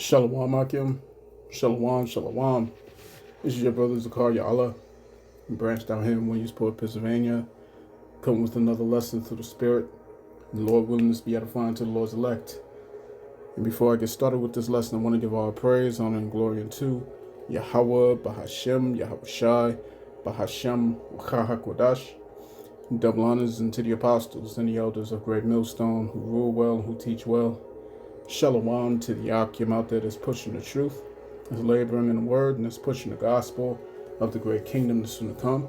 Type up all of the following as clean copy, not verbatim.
Shalom Akim. Shalom, Shalom. This is your brother Zakar Ya'Allah. Branched out here in Williamsport, Pennsylvania. Come with another lesson through the Spirit. The Lord willing to be edifying to the Lord's elect. And before I get started with this lesson, I want to give all praise, honor, and glory unto Yahweh, Bahashem, Yahweh Shai, Bahashem, Wachahakwadash. Double honors unto the apostles and the elders of Great Millstone who rule well, who teach well. Shalom to the Akim out there that's pushing the truth, that's laboring in the word, and that's pushing the gospel of the great kingdom that's soon to come.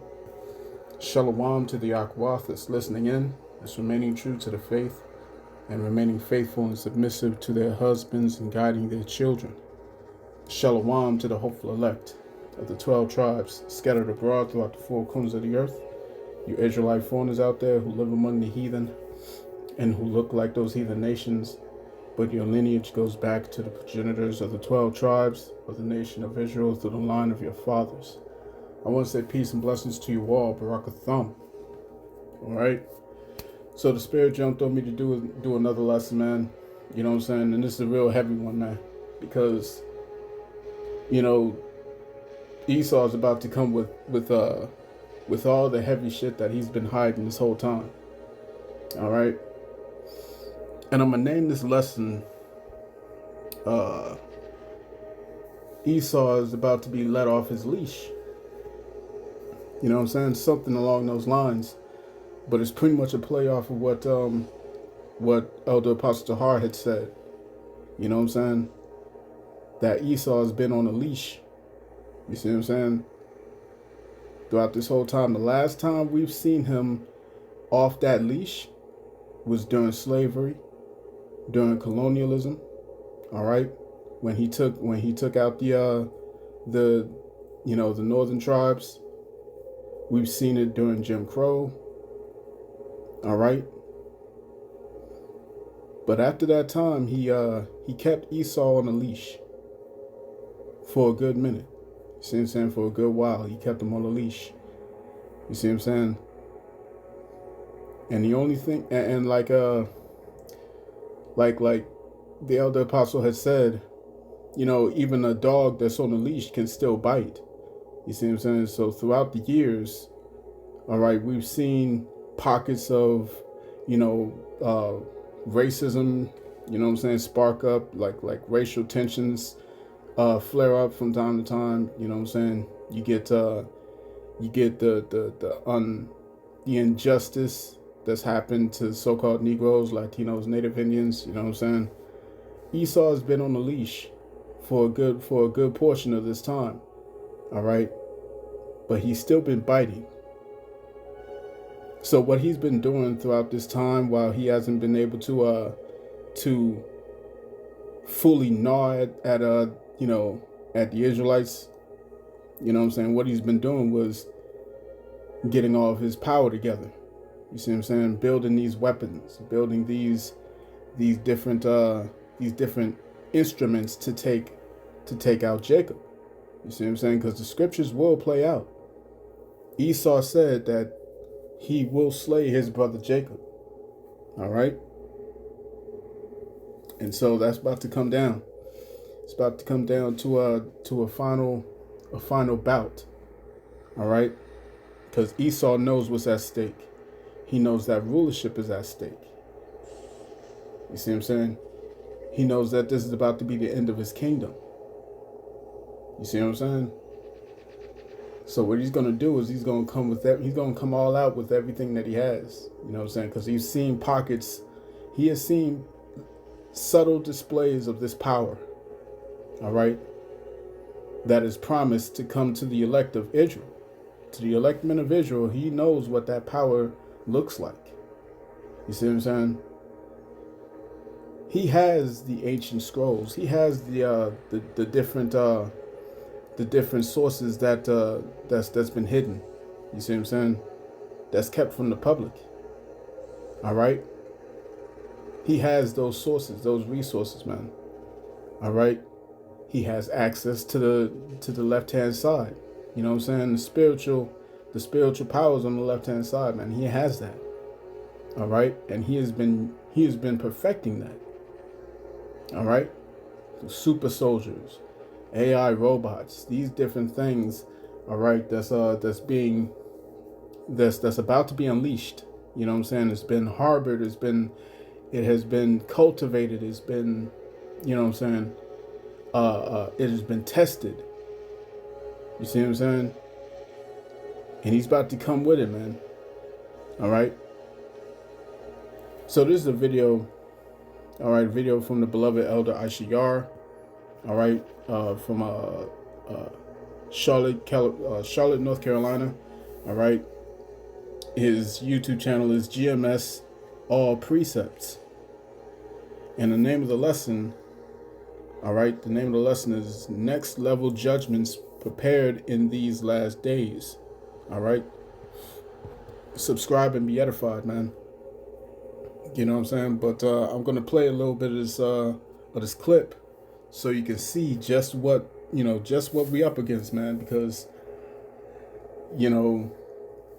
Shalom to the Akwath that's listening in, that's remaining true to the faith, and remaining faithful and submissive to their husbands and guiding their children. Shalom to the hopeful elect of the 12 tribes scattered abroad throughout the four corners of the earth. You Israelite foreigners out there who live among the heathen and who look like those heathen nations, but your lineage goes back to the progenitors of the 12 tribes of the nation of Israel through the line of your fathers. I want to say peace and blessings to you all, Barakatham. All right. So the Spirit jumped on me to do another lesson, man. You know what I'm saying? And this is a real heavy one, man, because Esaw is about to come with all the heavy shit that he's been hiding this whole time. All right. And I'm going to name this lesson, Esaw is about to be let off his leash. You know what I'm saying? Something along those lines. But it's pretty much a play off of what Elder Apostle Tahar had said. You know what I'm saying? That Esaw has been on a leash. You see what I'm saying? Throughout this whole time. The last time we've seen him off that leash was during slavery, during colonialism. All right, when he took out the northern tribes. We've seen it during Jim Crow. All right, but after that time, he kept Esaw on a leash for a good minute. You see what I'm saying? For a good while, he kept him on a leash. You see what I'm saying? And the only thing, and like the elder apostle had said, even a dog that's on a leash can still bite. You see what I'm saying? So throughout the years, all right, we've seen pockets of, racism, you know what I'm saying, spark up, like racial tensions, flare up from time to time. You know what I'm saying? You get the injustice that's happened to so-called Negroes, Latinos, Native Indians. You know what I'm saying? Esaw has been on the leash for a good portion of this time. All right, but he's still been biting. So what he's been doing throughout this time, while he hasn't been able to fully gnaw at the Israelites, you know what I'm saying, what he's been doing was getting all of his power together. You see what I'm saying? Building these weapons, building these different instruments to take out Jacob. You see what I'm saying? Because the scriptures will play out. Esau said that he will slay his brother Jacob. All right. And so that's about to come down. It's about to come down to a final bout. All right. Because Esau knows what's at stake. He knows that rulership is at stake. You see what I'm saying? He knows that this is about to be the end of his kingdom. You see what I'm saying? So what he's going to do is he's going to come with that. He's going to come all out with everything that he has. You know what I'm saying? Because he's seen pockets. He has seen subtle displays of this power. All right. That is promised to come to the elect of Israel. To the elect men of Israel, he knows what that power looks like. You see what I'm saying? He has the ancient scrolls. He has the different sources that's been hidden. You see what I'm saying? That's kept from the public. All right. He has those sources, those resources, man. All right. He has access to the left-hand side. You know what I'm saying? The spiritual powers on the left-hand side, man. He has that. All right. And he has been perfecting that. All right. super soldiers, AI robots, these different things, all right, that's about to be unleashed. You know what I'm saying? It's been harbored, it has been cultivated, it's been, you know what I'm saying, it has been tested. You see what I'm saying? And he's about to come with it, man. All right. So this is a video, all right, video from the beloved elder Aisha, all right, from Charlotte, North Carolina, all right. His YouTube channel is GMS All Precepts, and the name of the lesson, all right, the name of the lesson is Next Level Judgments Prepared in These Last Days. All right. Subscribe and be edified, man. You know what I'm saying? But I'm gonna play a little bit of this clip so you can see just what we up against, man. Because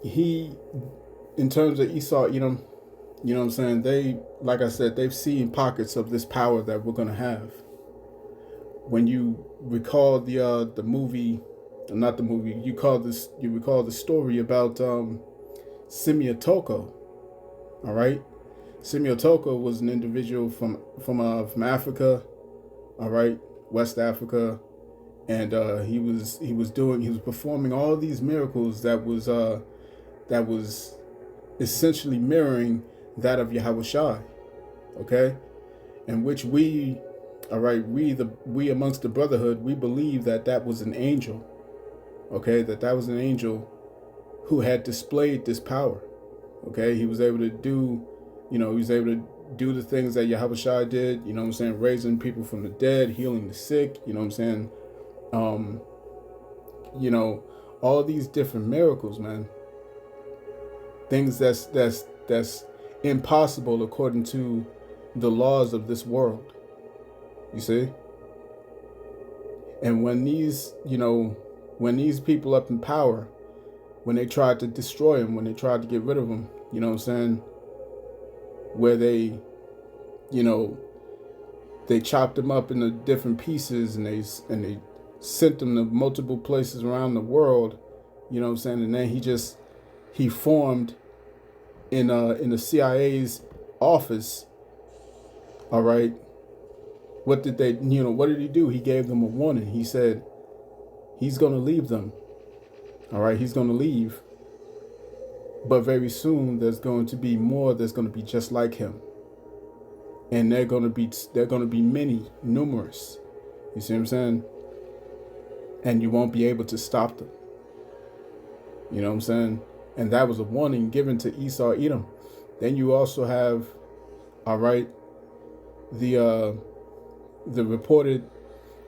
he, in terms of Esaw, you know what I'm saying? They, like I said, they've seen pockets of this power that we're gonna have. When you recall the movie, not the movie, you recall the story about Simia Toko, all right? Simia Toko was an individual from Africa, all right, West Africa, and he was performing all these miracles that was essentially mirroring that of Yahushua, okay, in which we, all right, we amongst the brotherhood, we believe that was an angel, okay, that was an angel who had displayed this power, okay. He was able to do, the things that Yahushua did, you know what I'm saying, raising people from the dead, healing the sick, you know what I'm saying, all these different miracles, man, things that's impossible according to the laws of this world, you see. And when these people up in power, when they tried to destroy him, when they tried to get rid of him, you know what I'm saying, where they chopped him up into different pieces, and they sent him to multiple places around the world, you know what I'm saying, and then he formed in the CIA's office, all right. What did he do? He gave them a warning. He said he's going to leave them, all right. He's going to leave, but very soon there's going to be more that's going to be just like him, and they're going to be many, numerous. You see what I'm saying? And you won't be able to stop them. You know what I'm saying? And that was a warning given to Esaw Edom. Then you also have, all right, the reported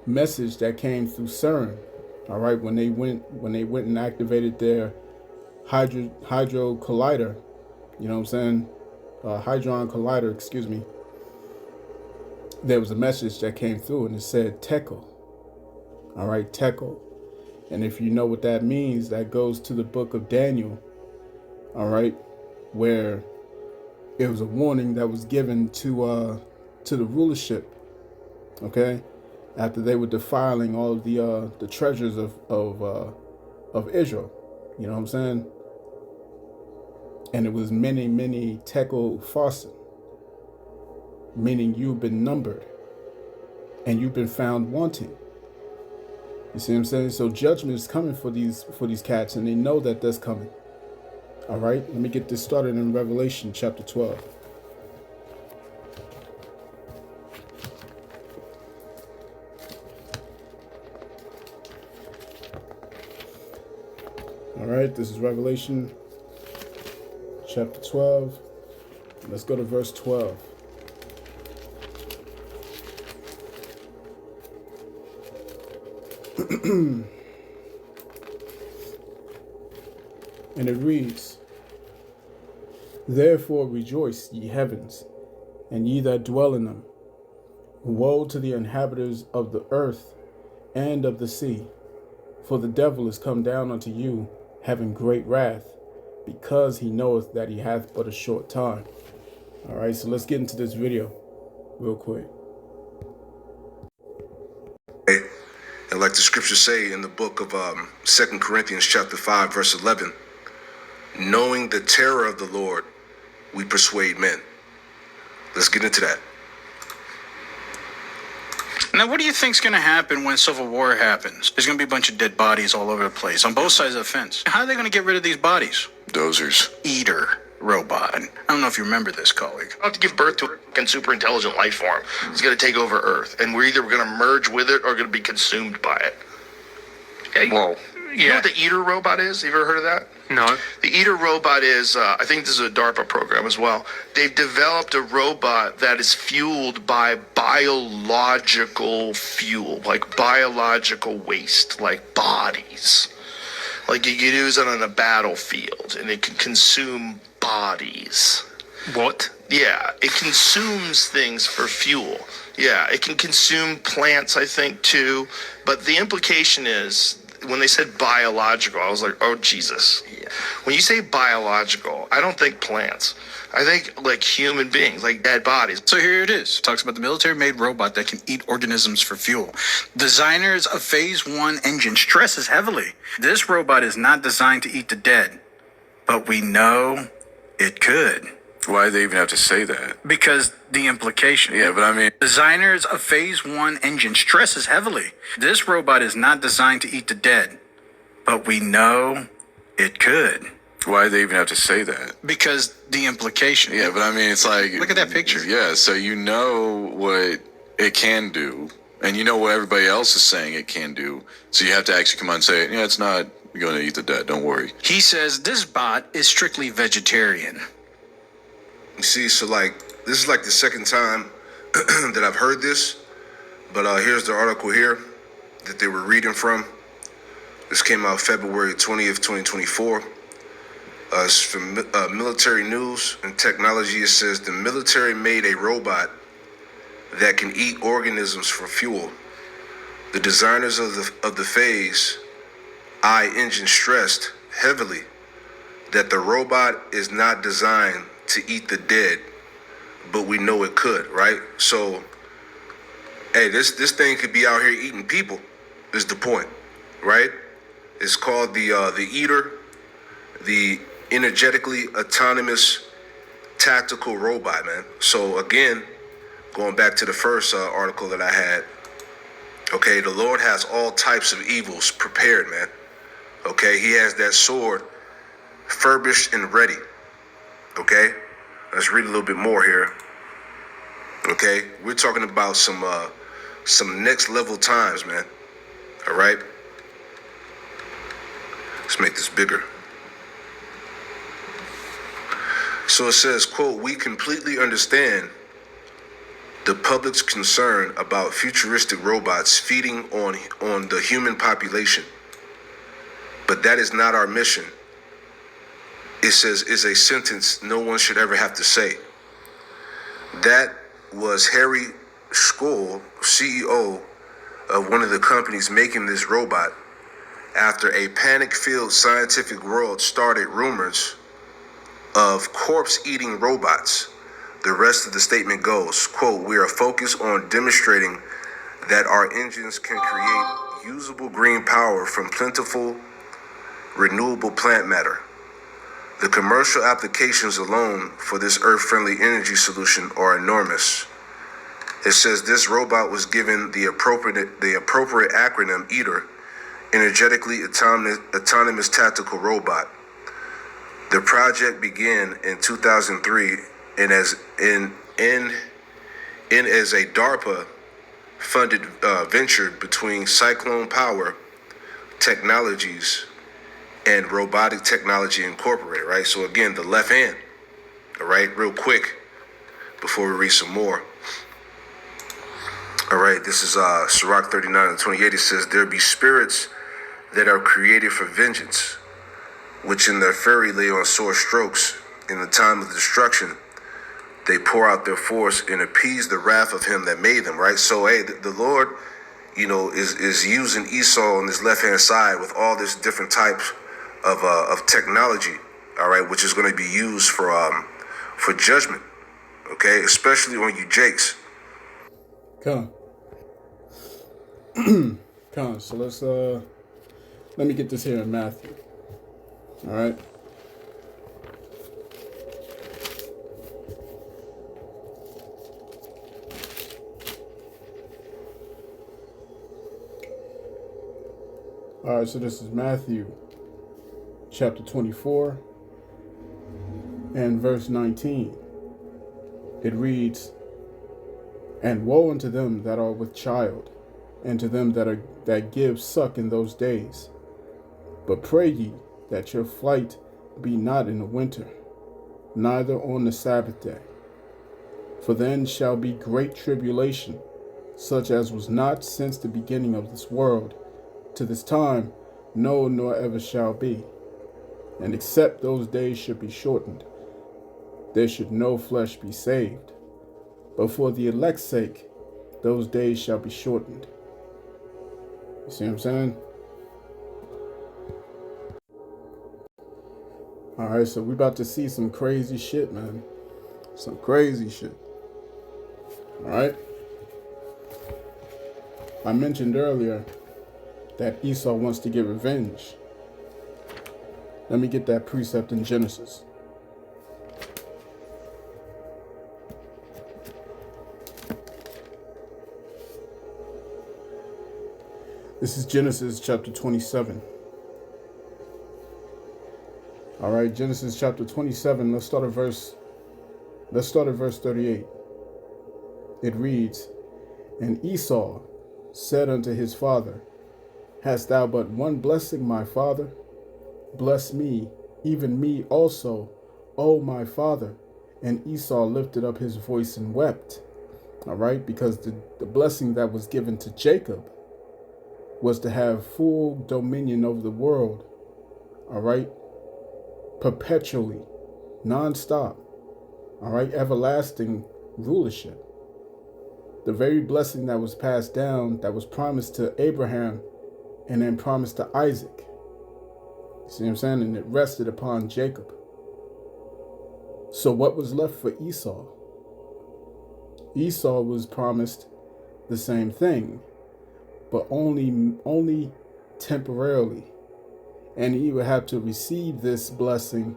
message that came through CERN, all right, when they went and activated their hydro collider, you know what I'm saying, hadron collider, excuse me. There was a message that came through, and it said Tekel, all right, Tekel. And if you know what that means, that goes to the book of Daniel, all right, where it was a warning that was given to the rulership, okay, after they were defiling all of the treasures of Israel, you know what I'm saying? And it was many Tekel Farsin, meaning you've been numbered and you've been found wanting. You see what I'm saying? So judgment is coming for these cats, and they know that that's coming. All right, let me get this started in Revelation chapter 12. All right, this is Revelation chapter 12. Let's go to verse 12. And it reads, "Therefore rejoice, ye heavens, and ye that dwell in them. Woe to the inhabitants of the earth and of the sea, for the devil is come down unto you, having great wrath, because he knoweth that he hath but a short time." All right, so let's get into this video real quick. And like the scriptures say in the book of 2 Corinthians chapter 5, verse 11, knowing the terror of the Lord, we persuade men. Let's get into that. Now, what do you think's going to happen when civil war happens? There's going to be a bunch of dead bodies all over the place on both sides of the fence. How are they going to get rid of these bodies? Dozers. Eater robot. I don't know if you remember this, colleague. About to give birth to a super intelligent life form. It's going to take over Earth, and we're either going to merge with it or going to be consumed by it. Okay? Whoa. You know what the Eater robot is? Have you ever heard of that? No. The Eater robot is, I think this is a DARPA program as well. They've developed a robot that is fueled by biological fuel, like biological waste, like bodies. Like you could use it on a battlefield, and it can consume bodies. What? Yeah, it consumes things for fuel. Yeah, it can consume plants, I think, too. But the implication is, when they said biological, I was like, oh, Jesus. Yeah. When you say biological, I don't think plants. I think like human beings, like dead bodies. So here it is. It talks about the military-made robot that can eat organisms for fuel. Designers of Phase 1 engine stresses heavily. This robot is not designed to eat the dead, but we know it could. Why do they even have to say that? Because the implication. Yeah, but I mean... Designers of Phase 1 engine stresses heavily. This robot is not designed to eat the dead, but we know it could. Why do they even have to say that? Because the implication. Yeah, but I mean, it's like... Look at that picture. Yeah, so you know what it can do, and you know what everybody else is saying it can do, so you have to actually come out and say, yeah, it's not going to eat the dead, don't worry. He says this bot is strictly vegetarian. You see, so like, this is like the second time that I've heard this, but here's the article here that they were reading from. This came out February 20th, 2024. It's from Military News and Technology. It says the military made a robot that can eat organisms for fuel. The designers of the Phase I engine stressed heavily that the robot is not designed to eat the dead, but we know it could, right? So, hey, this thing could be out here eating people, is the point, right? It's called the Eater, the energetically autonomous tactical robot, man. So again, going back to the first article that I had, okay, the Lord has all types of evils prepared, man. Okay, he has that sword furbished and ready. Okay, let's read a little bit more here. Okay, we're talking about some next level times, man. All right, let's make this bigger. So it says, quote, we completely understand the public's concern about futuristic robots feeding on the human population, but that is not our mission. It says, is a sentence no one should ever have to say. That was Harry Skoll, CEO of one of the companies making this robot, after a panic-filled scientific world started rumors of corpse-eating robots. The rest of the statement goes, quote, we are focused on demonstrating that our engines can create usable green power from plentiful, renewable plant matter. The commercial applications alone for this earth-friendly energy solution are enormous. It says this robot was given the appropriate acronym EATER, Energetically Autonomous Tactical Robot. The project began in 2003 and as a DARPA-funded venture between Cyclone Power Technologies and Robotic Technology Incorporated, right? So again, the left hand, all right, real quick, before we read some more. All right, this is Sirach 39 and 28. It says, there be spirits that are created for vengeance, which in their fury lay on sore strokes. In the time of destruction, they pour out their force and appease the wrath of him that made them, right? So, hey, the Lord, you know, is using Esaw on this left-hand side with all this different types of technology, all right, which is going to be used for judgment, okay, especially on you Jakes. Come So let me get this here in Matthew. All right. All right, so this is Matthew chapter 24 and verse 19. It reads, "And woe unto them that are with child, and to them that give suck in those days. But pray ye that your flight be not in the winter, neither on the Sabbath day. For then shall be great tribulation, such as was not since the beginning of this world to this time, no, nor ever shall be. And except those days should be shortened, there should no flesh be saved. But for the elect's sake, those days shall be shortened." You see what I'm saying? All right, so we about to see some crazy shit, man. Some crazy shit. All right. I mentioned earlier that Esau wants to get revenge. Let me get that precept in Genesis. This is Genesis chapter 27. All right, Genesis chapter 27. Let's start at verse 38. It reads, "And Esau said unto his father, Hast thou but one blessing, my father? Bless me, even me also, O my father. And Esau lifted up his voice and wept." All right, because the blessing that was given to Jacob was to have full dominion over the world. All right, perpetually, non-stop. All right, everlasting rulership. The very blessing that was passed down, that was promised to Abraham and then promised to Isaac. You see what I'm saying? And it rested upon Jacob. So what was left for Esau? Esau was promised the same thing, but only temporarily. And he would have to receive this blessing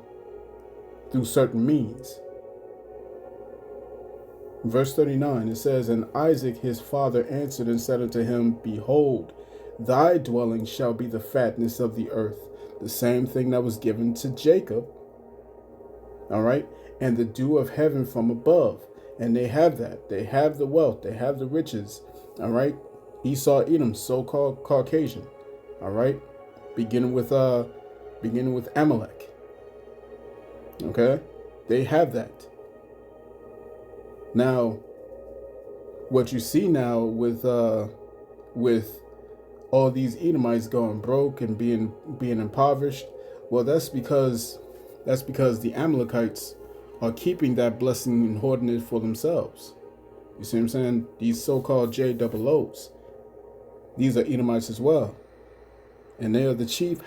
through certain means. Verse 39, it says, "And Isaac his father answered and said unto him, Behold, thy dwelling shall be the fatness of the earth," the same thing that was given to Jacob, all right, "and the dew of heaven from above." And they have that. They have the wealth. They have the riches, all right. Esau, Edom, so-called Caucasian, all right, beginning with Amalek, okay. They have that. Now, what you see now with all these Edomites going broke and being impoverished, well, that's because the Amalekites are keeping that blessing and hoarding it for themselves. You see what I'm saying? These so-called JOOs, these are Edomites as well, and they are the chief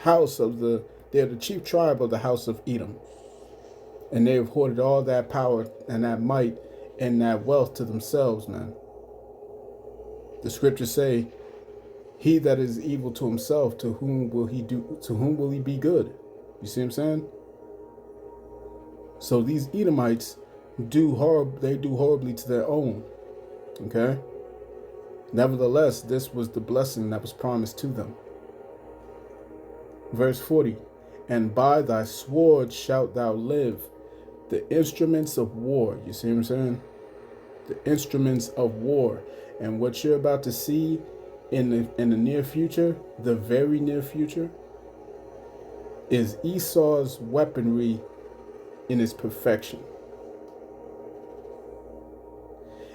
tribe of the house of Edom, and they have hoarded all that power and that might and that wealth to themselves, man. The scriptures say, "He that is evil to himself, to whom will he be good?" You see what I'm saying? So these Edomites do horribly to their own. Okay? Nevertheless, this was the blessing that was promised to them. Verse 40, "And by thy sword shalt thou live." The instruments of war. You see what I'm saying? The instruments of war. And what you're about to see in the near future, the very near future, is Esau's weaponry in its perfection.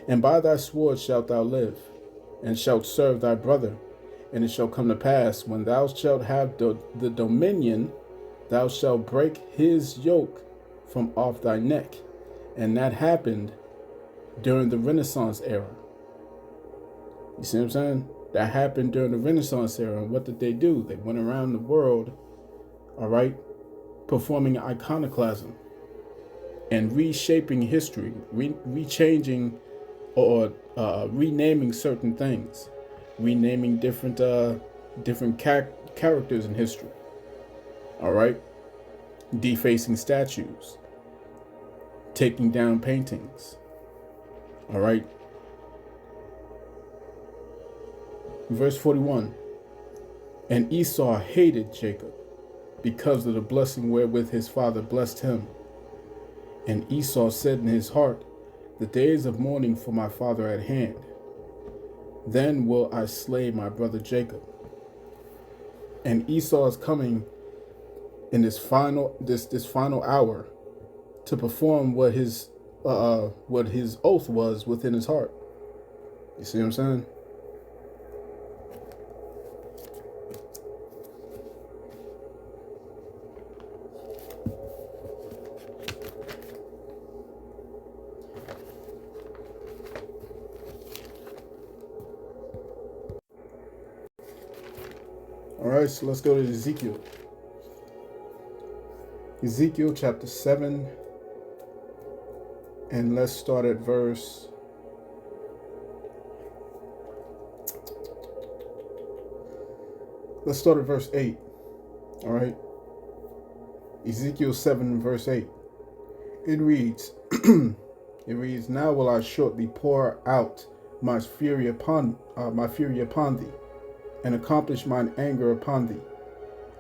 "And by thy sword shalt thou live, and shalt serve thy brother. And it shall come to pass, when thou shalt have the dominion, thou shalt break his yoke from off thy neck." And that happened during the Renaissance era. You see what I'm saying? That happened during the Renaissance era. And what did they do? They went around the world, all right, performing iconoclasm and reshaping history, renaming certain things, renaming different different characters in history. All right? Defacing statues, taking down paintings. All right? Verse 41. And Esau hated Jacob because of the blessing wherewith his father blessed him. And Esau said in his heart, the days of mourning for my father at hand. Then will I slay my brother Jacob. And Esau is coming in this final hour to perform what his oath was within his heart. You see what I'm saying? All right, so let's go to Ezekiel. Ezekiel chapter 7, and let's start at verse 8. All right. Ezekiel 7, verse 8. It reads, now will I shortly pour out my fury upon thee, and accomplish mine anger upon thee,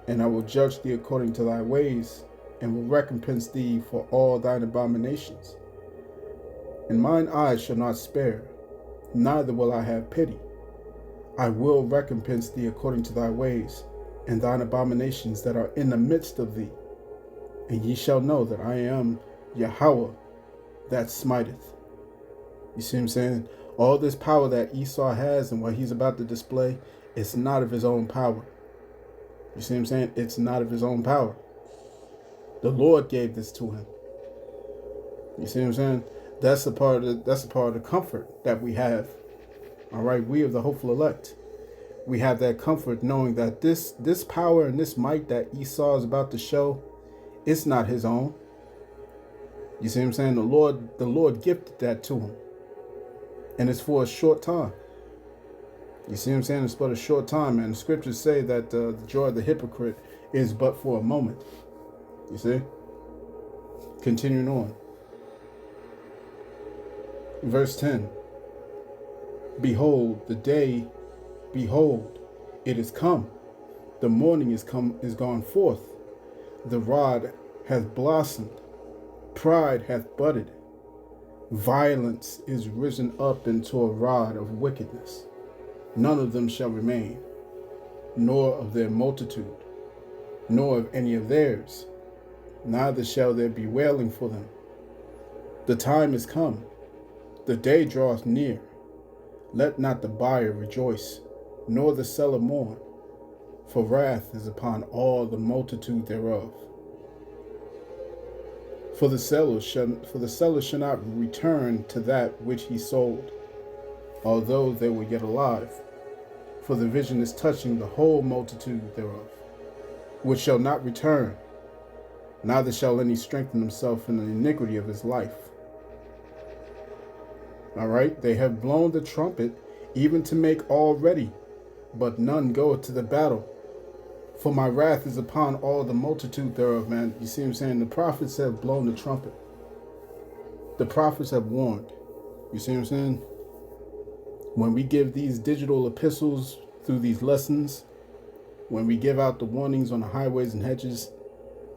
and I will judge thee according to thy ways, and will recompense thee for all thine abominations. And mine eyes shall not spare, neither will I have pity. I will recompense thee according to thy ways, and thine abominations that are in the midst of thee. And ye shall know that I am Yahweh that smiteth. You see what I'm saying? All this power that Esau has and what he's about to display, it's not of his own power. You see what I'm saying? It's not of his own power. The Lord gave this to him. You see what I'm saying? That's a part of the comfort that we have. All right, we of the hopeful elect. We have that comfort knowing that this power and this might that Esau is about to show, it's not his own. You see what I'm saying? The Lord gifted that to him. And it's for a short time. You see what I'm saying? It's but a short time. And the scriptures say that the joy of the hypocrite is but for a moment. You see? Continuing on. Verse 10. Behold, it is come. The morning is gone forth. The rod hath blossomed. Pride hath budded. Violence is risen up into a rod of wickedness. None of them shall remain, nor of their multitude, nor of any of theirs. Neither shall there be wailing for them. The time is come. The day draweth near. Let not the buyer rejoice, nor the seller mourn, for wrath is upon all the multitude thereof. For the seller shall not return to that which he sold, although they were yet alive. For the vision is touching the whole multitude thereof, which shall not return, neither shall any strengthen himself in the iniquity of his life. All right, they have blown the trumpet, even to make all ready, but none goeth to the battle. For my wrath is upon all the multitude thereof, man. You see what I'm saying? The prophets have blown the trumpet. The prophets have warned. You see what I'm saying? When we give these digital epistles through these lessons, when we give out the warnings on the highways and hedges,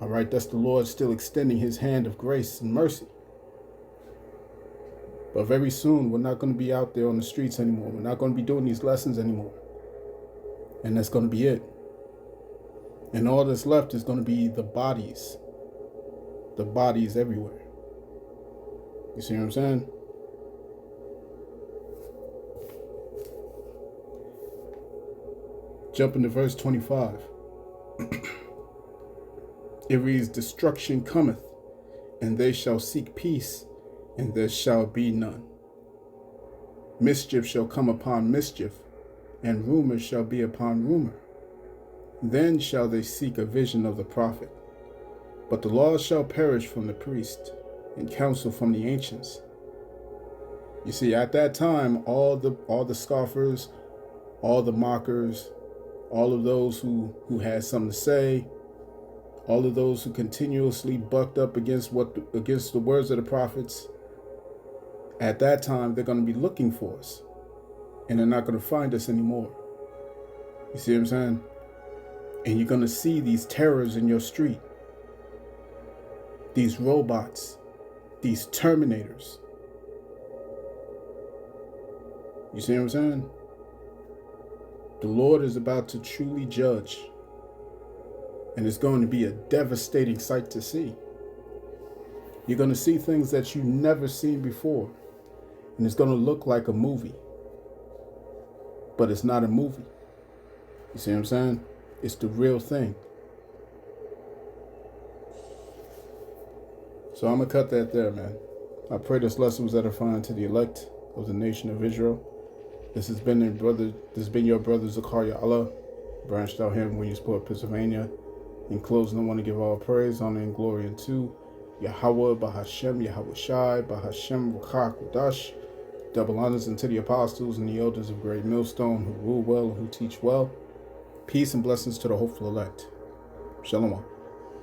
all right, that's the Lord still extending his hand of grace and mercy. But very soon, we're not going to be out there on the streets anymore. We're not going to be doing these lessons anymore. And that's going to be it. And all that's left is going to be the bodies. The bodies everywhere. You see what I'm saying? Jump into verse 25. It reads, destruction cometh, and they shall seek peace, and there shall be none. Mischief shall come upon mischief, and rumor shall be upon rumor. Then shall they seek a vision of the prophet. But the law shall perish from the priest, and counsel from the ancients. You see, at that time, all the scoffers, all the mockers, all of those who had something to say, all of those who continuously bucked up against the words of the prophets. At that time, they're going to be looking for us, and they're not going to find us anymore. You see what I'm saying? And you're going to see these terrors in your street, these robots, these terminators. You see what I'm saying? The Lord is about to truly judge, and it's going to be a devastating sight to see. You're going to see things that you've never seen before, and it's going to look like a movie, but it's not a movie. You see what I'm saying? It's the real thing. So I'm going to cut that there, man. I pray this lesson was edifying to the elect of the nation of Israel. This has been your brother Zakaria Allah, branched out here in Williamsport, Pennsylvania. In closing, I want to give all praise, honor, and glory unto Yahweh, Bahashem, Yahweh Shai, Bahashem, Ruchak, Wadash. Double honors unto the apostles and the elders of Great Millstone who rule well and who teach well. Peace and blessings to the hopeful elect. Shalom.